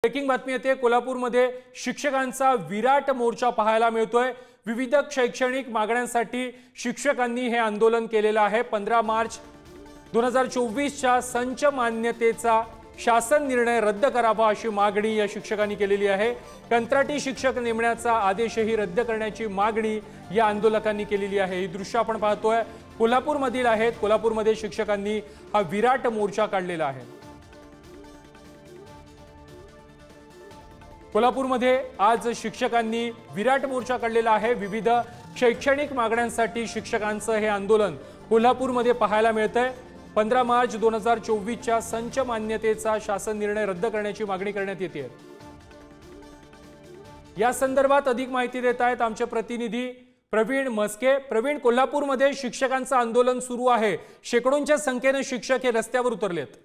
Breaking बातमी येते। कोल्हापूरमध्ये शिक्षकांचा विराट मोर्चा पाहायला मिळतोय। विविध शैक्षणिक मागण्यांसाठी शिक्षकांनी हे आंदोलन केलेलं आहे। 15 मार्च 2024 च्या संच मान्यतेचा शासन निर्णय रद्द करावा अशी मागणी या शिक्षकांनी केलेली आहे। कंत्राटी शिक्षक नेमण्याचा आदेशही रद्द करण्याची मागणी या आंदोलकांनी केलेली आहे। ही दृश्य आपण पाहतोय कोल्हापूरमधील आहेत। कोल्हापूरमध्ये शिक्षकांनी हा विराट मोर्चा काढलेला आहे। कोल्हापूरमध्ये आज शिक्षकांनी विराट मोर्चा काढलेला आहे। विविध शैक्षणिक मागण्यांसाठी शिक्षकांचं हे आंदोलन कोल्हापूरमध्ये पाहायला मिळतंय। 15 मार्च 2024 च्या संच मान्यतेचा शासन निर्णय रद्द करण्याची मागणी करण्यात येते। या संदर्भात अधिक माहिती देत आहेत आमचे प्रतिनिधी प्रवीण मस्के। प्रवीण, कोल्हापूरमध्ये शिक्षकांचं आंदोलन सुरू आहे। शेकडोंच्या संख्येने शिक्षक हे रस्त्यावर उतरलेत।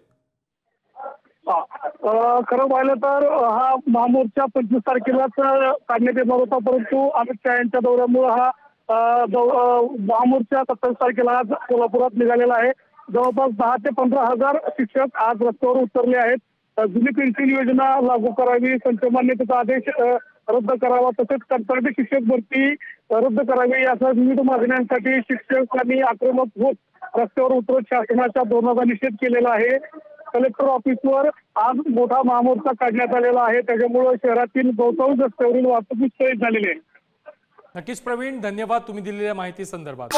खरं पाहिलं तर हा महामोर्चा 25 तारखेलाच काढण्यात येणार होता, परंतु अमित शहा यांच्या दौऱ्यामुळे हा महामोर्चा 27 तारखेला आज कोल्हापुरात निघालेला आहे। जवळपास 10 ते 15 हजार शिक्षक आज रस्त्यावर उतरले आहेत। जुनी पेन्शन योजना लागू करावी, संच मान्यतेचा आदेश रद्द करावा, तसेच कंत्राटी शिक्षक भरती रद्द करावी यासह विविध मागण्यांसाठी शिक्षकांनी आक्रमक होत रस्त्यावर उतरत शासनाच्या धोरणाचा निषेध केलेला आहे। कलेक्टर ऑफिसवर आज मोठा महामोर्चा काढण्यात आलेला आहे। त्याच्यामुळे शहरातील बहुतांश रस्त्यावरील वाहतूक विस्कळीत झालेली आहे। नक्कीच प्रवीण, धन्यवाद तुम्ही दिलेल्या माहिती संदर्भात।